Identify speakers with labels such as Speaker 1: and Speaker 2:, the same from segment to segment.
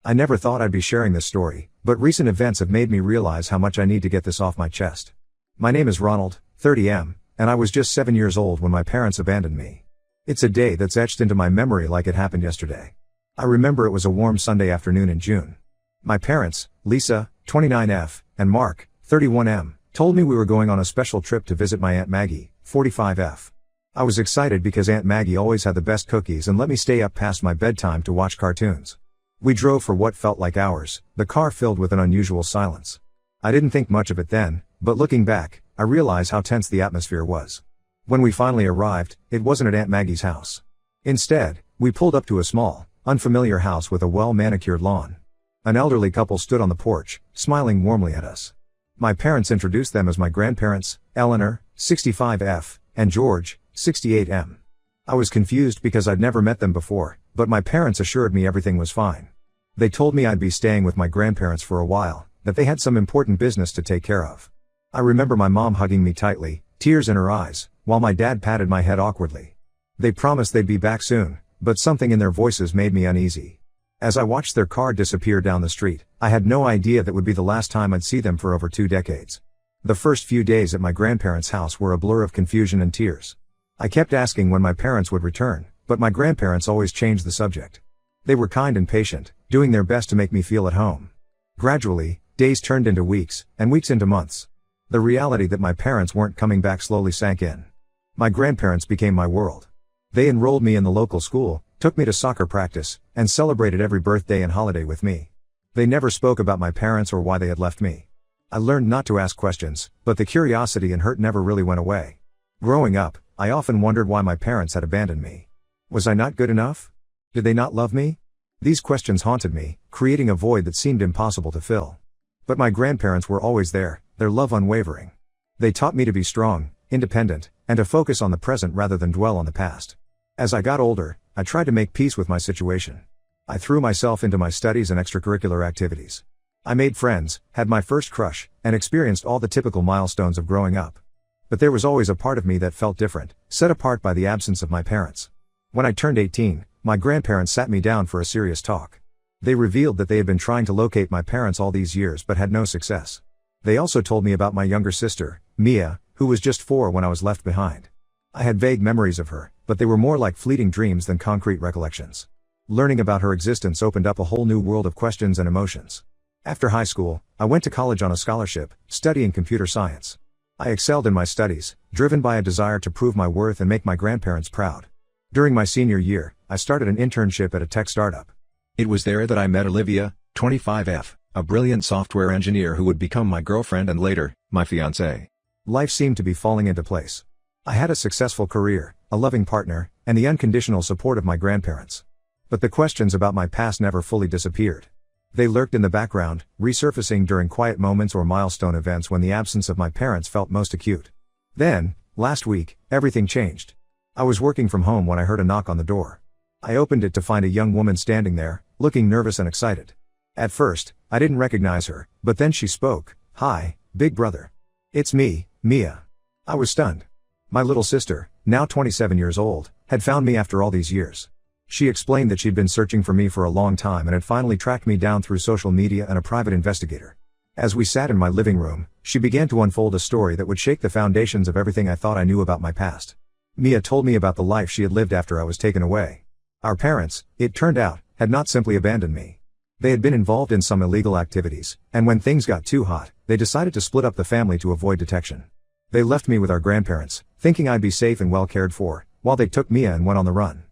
Speaker 1: I never thought I'd be sharing this story, but recent events have made me realize how much I need to get this off my chest. My name is Ronald, 30M, and I was just 7 years old when my parents abandoned me. It's a day that's etched into my memory like it happened yesterday. I remember it was a warm Sunday afternoon in June. My parents, Lisa, 29F, and Mark, 31M, told me we were going on a special trip to visit my Aunt Maggie, 45F. I was excited because Aunt Maggie always had the best cookies and let me stay up past my bedtime to watch cartoons. We drove for what felt like hours, the car filled with an unusual silence. I didn't think much of it then, but looking back, I realize how tense the atmosphere was. When we finally arrived, it wasn't at Aunt Maggie's house. Instead, we pulled up to a small, unfamiliar house with a well-manicured lawn. An elderly couple stood on the porch, smiling warmly at us. My parents introduced them as my grandparents, Eleanor, 65F, and George, 68M. I was confused because I'd never met them before, but my parents assured me everything was fine. They told me I'd be staying with my grandparents for a while, that they had some important business to take care of. I remember my mom hugging me tightly, tears in her eyes, while my dad patted my head awkwardly. They promised they'd be back soon, but something in their voices made me uneasy. As I watched their car disappear down the street, I had no idea that would be the last time I'd see them for over 2 decades. The first few days at my grandparents' house were a blur of confusion and tears. I kept asking when my parents would return, but my grandparents always changed the subject. They were kind and patient, doing their best to make me feel at home. Gradually, days turned into weeks, and weeks into months. The reality that my parents weren't coming back slowly sank in. My grandparents became my world. They enrolled me in the local school, took me to soccer practice, and celebrated every birthday and holiday with me. They never spoke about my parents or why they had left me. I learned not to ask questions, but the curiosity and hurt never really went away. Growing up, I often wondered why my parents had abandoned me. Was I not good enough? Did they not love me? These questions haunted me, creating a void that seemed impossible to fill. But my grandparents were always there, their love unwavering. They taught me to be strong, independent, and to focus on the present rather than dwell on the past. As I got older, I tried to make peace with my situation. I threw myself into my studies and extracurricular activities. I made friends, had my first crush, and experienced all the typical milestones of growing up. But there was always a part of me that felt different, set apart by the absence of my parents. When I turned 18, my grandparents sat me down for a serious talk. They revealed that they had been trying to locate my parents all these years but had no success. They also told me about my younger sister, Mia, who was just 4 when I was left behind. I had vague memories of her, but they were more like fleeting dreams than concrete recollections. Learning about her existence opened up a whole new world of questions and emotions. After high school, I went to college on a scholarship, studying computer science. I excelled in my studies, driven by a desire to prove my worth and make my grandparents proud. During my senior year, I started an internship at a tech startup. It was there that I met Olivia, 25F, a brilliant software engineer who would become my girlfriend and later, my fiancée. Life seemed to be falling into place. I had a successful career, a loving partner, and the unconditional support of my grandparents. But the questions about my past never fully disappeared. They lurked in the background, resurfacing during quiet moments or milestone events when the absence of my parents felt most acute. Then, last week, everything changed. I was working from home when I heard a knock on the door. I opened it to find a young woman standing there, looking nervous and excited. At first, I didn't recognize her, but then she spoke. "Hi, big brother. It's me, Mia." I was stunned. My little sister, now 27 years old, had found me after all these years. She explained that she'd been searching for me for a long time and had finally tracked me down through social media and a private investigator. As we sat in my living room, she began to unfold a story that would shake the foundations of everything I thought I knew about my past. Mia told me about the life she had lived after I was taken away. Our parents, it turned out, had not simply abandoned me. They had been involved in some illegal activities, and when things got too hot, they decided to split up the family to avoid detection. They left me with our grandparents, thinking I'd be safe and well cared for, while they took Mia and went on the run.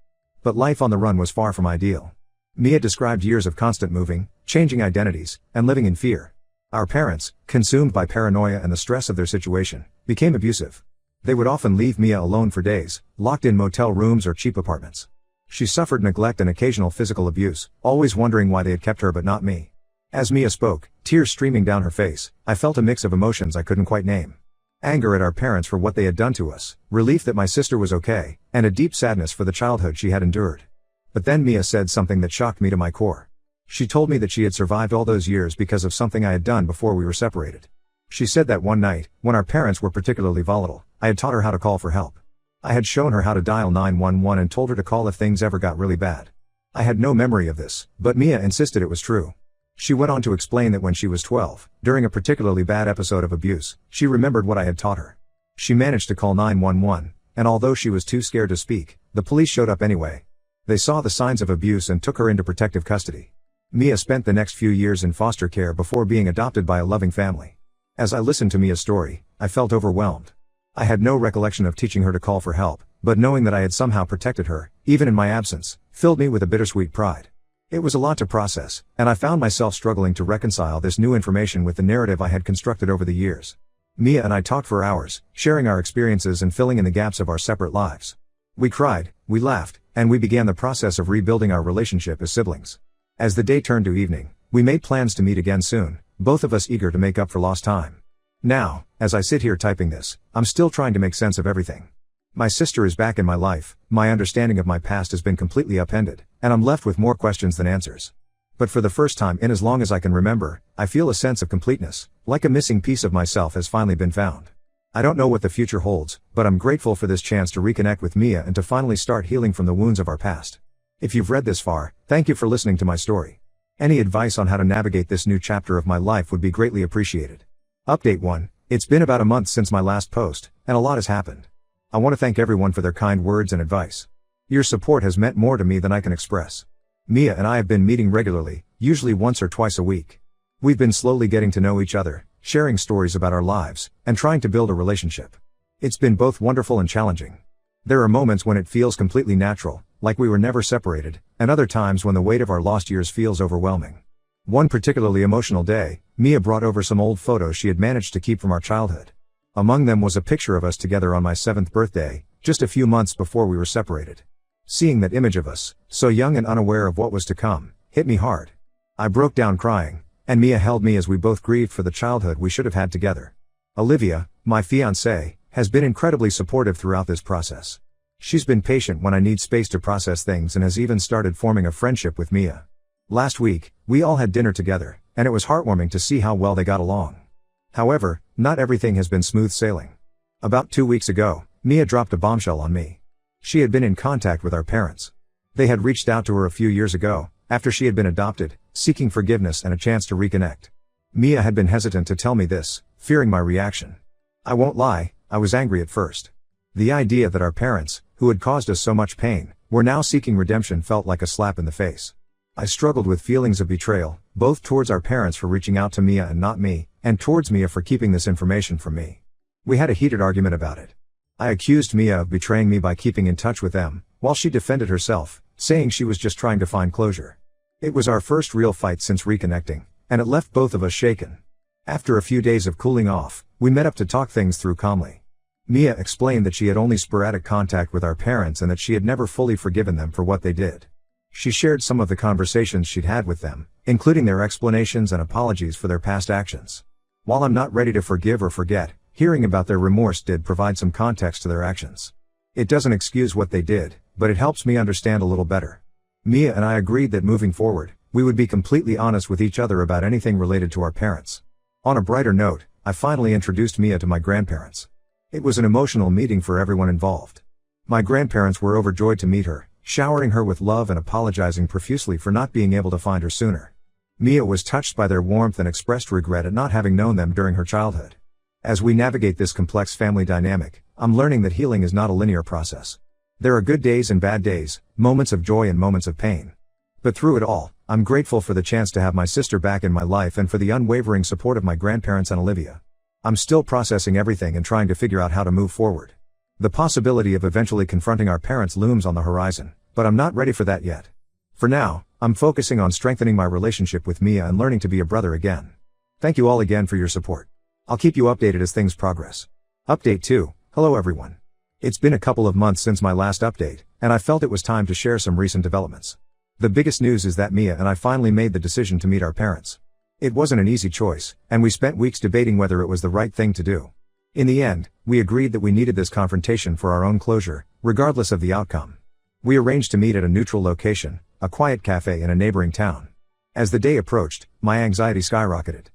Speaker 1: But life on the run was far from ideal. Mia described years of constant moving, changing identities, and living in fear. Our parents, consumed by paranoia and the stress of their situation, became abusive. They would often leave Mia alone for days, locked in motel rooms or cheap apartments. She suffered neglect and occasional physical abuse, always wondering why they had kept her but not me. As Mia spoke, tears streaming down her face, I felt a mix of emotions I couldn't quite name. Anger at our parents for what they had done to us, relief that my sister was okay, and a deep sadness for the childhood she had endured. But then Mia said something that shocked me to my core. She told me that she had survived all those years because of something I had done before we were separated. She said that one night, when our parents were particularly volatile, I had taught her how to call for help. I had shown her how to dial 911 and told her to call if things ever got really bad. I had no memory of this, but Mia insisted it was true. She went on to explain that when she was 12, during a particularly bad episode of abuse, she remembered what I had taught her. She managed to call 911, and although she was too scared to speak, the police showed up anyway. They saw the signs of abuse and took her into protective custody. Mia spent the next few years in foster care before being adopted by a loving family. As I listened to Mia's story, I felt overwhelmed. I had no recollection of teaching her to call for help, but knowing that I had somehow protected her, even in my absence, filled me with a bittersweet pride. It was a lot to process, and I found myself struggling to reconcile this new information with the narrative I had constructed over the years. Mia and I talked for hours, sharing our experiences and filling in the gaps of our separate lives. We cried, we laughed, and we began the process of rebuilding our relationship as siblings. As the day turned to evening, we made plans to meet again soon, both of us eager to make up for lost time. Now, as I sit here typing this, I'm still trying to make sense of everything. My sister is back in my life, my understanding of my past has been completely upended, and I'm left with more questions than answers. But for the first time in as long as I can remember, I feel a sense of completeness, like a missing piece of myself has finally been found. I don't know what the future holds, but I'm grateful for this chance to reconnect with Mia and to finally start healing from the wounds of our past. If you've read this far, thank you for listening to my story. Any advice on how to navigate this new chapter of my life would be greatly appreciated. Update 1. It's been about a month since my last post, and a lot has happened. I want to thank everyone for their kind words and advice. Your support has meant more to me than I can express. Mia and I have been meeting regularly, usually once or twice a week. We've been slowly getting to know each other, sharing stories about our lives, and trying to build a relationship. It's been both wonderful and challenging. There are moments when it feels completely natural, like we were never separated, and other times when the weight of our lost years feels overwhelming. One particularly emotional day, Mia brought over some old photos she had managed to keep from our childhood. Among them was a picture of us together on my 7th birthday, just a few months before we were separated. Seeing that image of us, so young and unaware of what was to come, hit me hard. I broke down crying, and Mia held me as we both grieved for the childhood we should have had together. Olivia, my fiancée, has been incredibly supportive throughout this process. She's been patient when I need space to process things and has even started forming a friendship with Mia. Last week, we all had dinner together, and it was heartwarming to see how well they got along. However, not everything has been smooth sailing. About 2 weeks ago, Mia dropped a bombshell on me. She had been in contact with our parents. They had reached out to her a few years ago, after she had been adopted, seeking forgiveness and a chance to reconnect. Mia had been hesitant to tell me this, fearing my reaction. I won't lie, I was angry at first. The idea that our parents, who had caused us so much pain, were now seeking redemption felt like a slap in the face. I struggled with feelings of betrayal, both towards our parents for reaching out to Mia and not me, and towards Mia for keeping this information from me. We had a heated argument about it. I accused Mia of betraying me by keeping in touch with them, while she defended herself, saying she was just trying to find closure. It was our first real fight since reconnecting, and it left both of us shaken. After a few days of cooling off, we met up to talk things through calmly. Mia explained that she had only sporadic contact with our parents and that she had never fully forgiven them for what they did. She shared some of the conversations she'd had with them, including their explanations and apologies for their past actions. While I'm not ready to forgive or forget, hearing about their remorse did provide some context to their actions. It doesn't excuse what they did, but it helps me understand a little better. Mia and I agreed that moving forward, we would be completely honest with each other about anything related to our parents. On a brighter note, I finally introduced Mia to my grandparents. It was an emotional meeting for everyone involved. My grandparents were overjoyed to meet her, showering her with love and apologizing profusely for not being able to find her sooner. Mia was touched by their warmth and expressed regret at not having known them during her childhood. As we navigate this complex family dynamic, I'm learning that healing is not a linear process. There are good days and bad days, moments of joy and moments of pain. But through it all, I'm grateful for the chance to have my sister back in my life and for the unwavering support of my grandparents and Olivia. I'm still processing everything and trying to figure out how to move forward. The possibility of eventually confronting our parents looms on the horizon, but I'm not ready for that yet. For now, I'm focusing on strengthening my relationship with Mia and learning to be a brother again. Thank you all again for your support. I'll keep you updated as things progress. Update 2. Hello everyone. It's been a couple of months since my last update, and I felt it was time to share some recent developments. The biggest news is that Mia and I finally made the decision to meet our parents. It wasn't an easy choice, and we spent weeks debating whether it was the right thing to do. In the end, we agreed that we needed this confrontation for our own closure, regardless of the outcome. We arranged to meet at a neutral location, a quiet cafe in a neighboring town. As the day approached, my anxiety skyrocketed.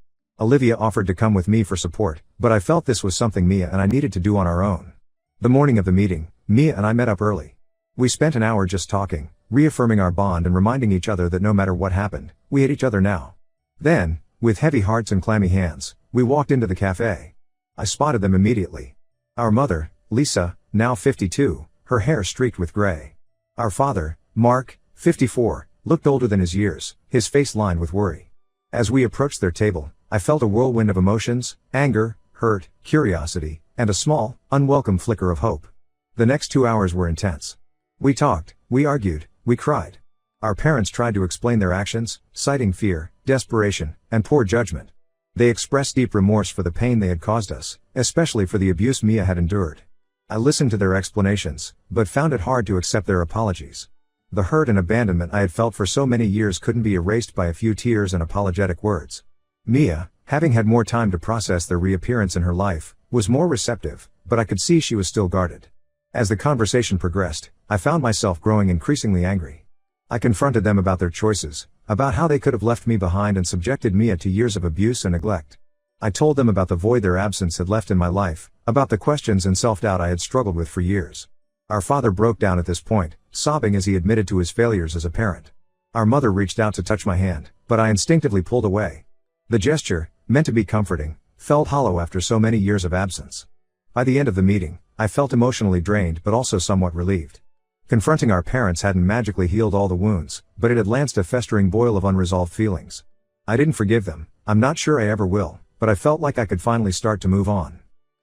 Speaker 1: Olivia offered to come with me for support, but I felt this was something Mia and I needed to do on our own. The morning of the meeting, Mia and I met up early. We spent an hour just talking, reaffirming our bond and reminding each other that no matter what happened, we hate each other now. Then, with heavy hearts and clammy hands, we walked into the cafe. I spotted them immediately. Our mother, Lisa, now 52, her hair streaked with gray. Our father, Mark, 54, looked older than his years, his face lined with worry. As we approached their table, I felt a whirlwind of emotions: anger, hurt, curiosity, and a small, unwelcome flicker of hope. The next 2 hours were intense. We talked, we argued, we cried. Our parents tried to explain their actions, citing fear, desperation, and poor judgment. They expressed deep remorse for the pain they had caused us, especially for the abuse Mia had endured. I listened to their explanations, but found it hard to accept their apologies. The hurt and abandonment I had felt for so many years couldn't be erased by a few tears and apologetic words. Mia, having had more time to process their reappearance in her life, was more receptive, but I could see she was still guarded. As the conversation progressed, I found myself growing increasingly angry. I confronted them about their choices, about how they could have left me behind and subjected Mia to years of abuse and neglect. I told them about the void their absence had left in my life, about the questions and self-doubt I had struggled with for years. Our father broke down at this point, sobbing as he admitted to his failures as a parent. Our mother reached out to touch my hand, but I instinctively pulled away. The gesture, meant to be comforting, felt hollow after so many years of absence. By the end of the meeting, I felt emotionally drained but also somewhat relieved. Confronting our parents hadn't magically healed all the wounds, but it had lanced a festering boil of unresolved feelings. I didn't forgive them, I'm not sure I ever will, but I felt like I could finally start to move on.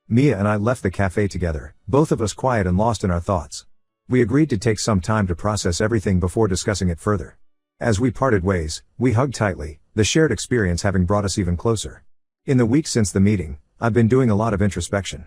Speaker 1: Mia and I left the cafe together, both of us quiet and lost in our thoughts. We agreed to take some time to process everything before discussing it further. As we parted ways, we hugged tightly, the shared experience having brought us even closer. In the weeks since the meeting, I've been doing a lot of introspection.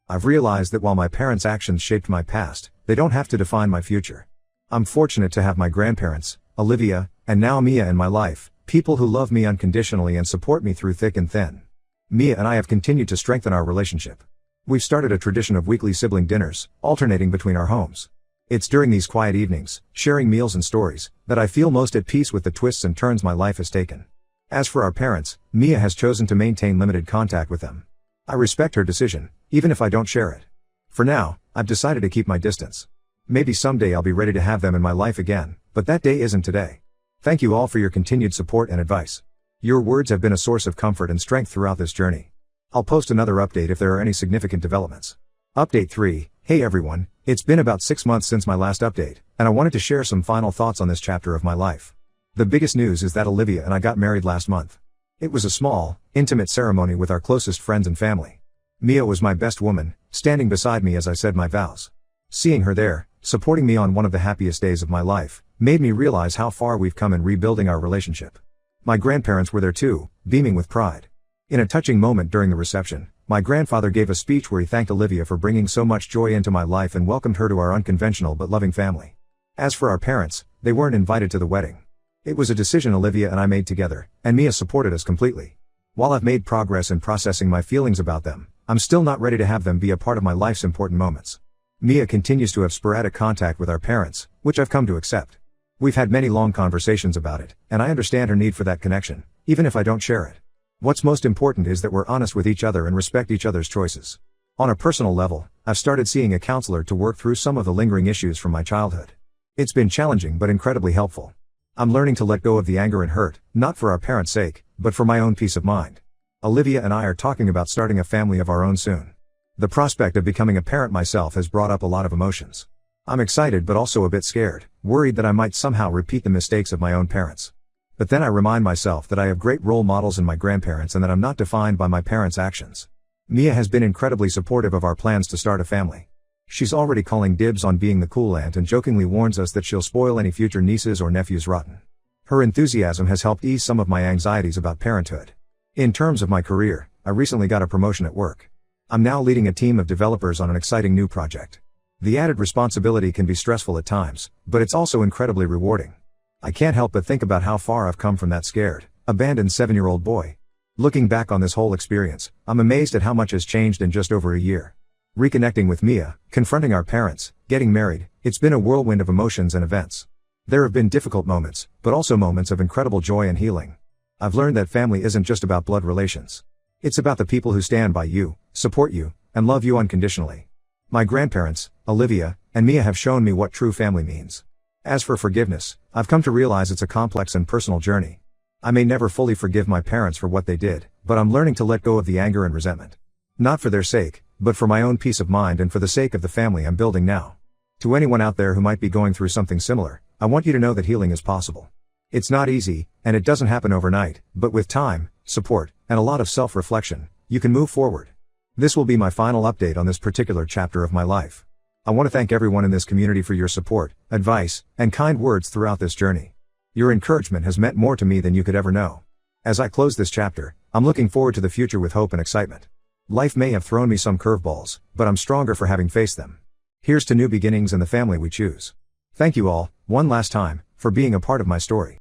Speaker 1: I've realized that while my parents' actions shaped my past, they don't have to define my future. I'm fortunate to have my grandparents, Olivia, and now Mia in my life, people who love me unconditionally and support me through thick and thin. Mia and I have continued to strengthen our relationship. We've started a tradition of weekly sibling dinners, alternating between our homes. It's during these quiet evenings, sharing meals and stories, that I feel most at peace with the twists and turns my life has taken. As for our parents, Mia has chosen to maintain limited contact with them. I respect her decision, even if I don't share it. For now, I've decided to keep my distance. Maybe someday I'll be ready to have them in my life again, but that day isn't today. Thank you all for your continued support and advice. Your words have been a source of comfort and strength throughout this journey. I'll post another update if there are any significant developments. Update 3. Hey everyone, it's been about 6 months since my last update, and I wanted to share some final thoughts on this chapter of my life. The biggest news is that Olivia and I got married last month. It was a small, intimate ceremony with our closest friends and family. Mia was my best woman, standing beside me as I said my vows. Seeing her there, supporting me on one of the happiest days of my life, made me realize how far we've come in rebuilding our relationship. My grandparents were there too, beaming with pride. In a touching moment during the reception, my grandfather gave a speech where he thanked Olivia for bringing so much joy into my life and welcomed her to our unconventional but loving family. As for our parents, they weren't invited to the wedding. It was a decision Olivia and I made together, and Mia supported us completely. While I've made progress in processing my feelings about them, I'm still not ready to have them be a part of my life's important moments. Mia continues to have sporadic contact with our parents, which I've come to accept. We've had many long conversations about it, and I understand her need for that connection, even if I don't share it. What's most important is that we're honest with each other and respect each other's choices. On a personal level, I've started seeing a counselor to work through some of the lingering issues from my childhood. It's been challenging but incredibly helpful. I'm learning to let go of the anger and hurt, not for our parents' sake, but for my own peace of mind. Olivia and I are talking about starting a family of our own soon. The prospect of becoming a parent myself has brought up a lot of emotions. I'm excited but also a bit scared, worried that I might somehow repeat the mistakes of my own parents. But then I remind myself that I have great role models in my grandparents and that I'm not defined by my parents' actions. Mia has been incredibly supportive of our plans to start a family. She's already calling dibs on being the cool aunt and jokingly warns us that she'll spoil any future nieces or nephews rotten. Her enthusiasm has helped ease some of my anxieties about parenthood. In terms of my career, I recently got a promotion at work. I'm now leading a team of developers on an exciting new project. The added responsibility can be stressful at times, but it's also incredibly rewarding. I can't help but think about how far I've come from that scared, abandoned 7-year-old boy. Looking back on this whole experience, I'm amazed at how much has changed in just over a year. Reconnecting with Mia, confronting our parents, getting married, it's been a whirlwind of emotions and events. There have been difficult moments, but also moments of incredible joy and healing. I've learned that family isn't just about blood relations. It's about the people who stand by you, support you, and love you unconditionally. My grandparents, Olivia, and Mia have shown me what true family means. As for forgiveness, I've come to realize it's a complex and personal journey. I may never fully forgive my parents for what they did, but I'm learning to let go of the anger and resentment. Not for their sake, but for my own peace of mind and for the sake of the family I'm building now. To anyone out there who might be going through something similar, I want you to know that healing is possible. It's not easy, and it doesn't happen overnight, but with time, support, and a lot of self-reflection, you can move forward. This will be my final update on this particular chapter of my life. I want to thank everyone in this community for your support, advice, and kind words throughout this journey. Your encouragement has meant more to me than you could ever know. As I close this chapter, I'm looking forward to the future with hope and excitement. Life may have thrown me some curveballs, but I'm stronger for having faced them. Here's to new beginnings and the family we choose. Thank you all, one last time, for being a part of my story.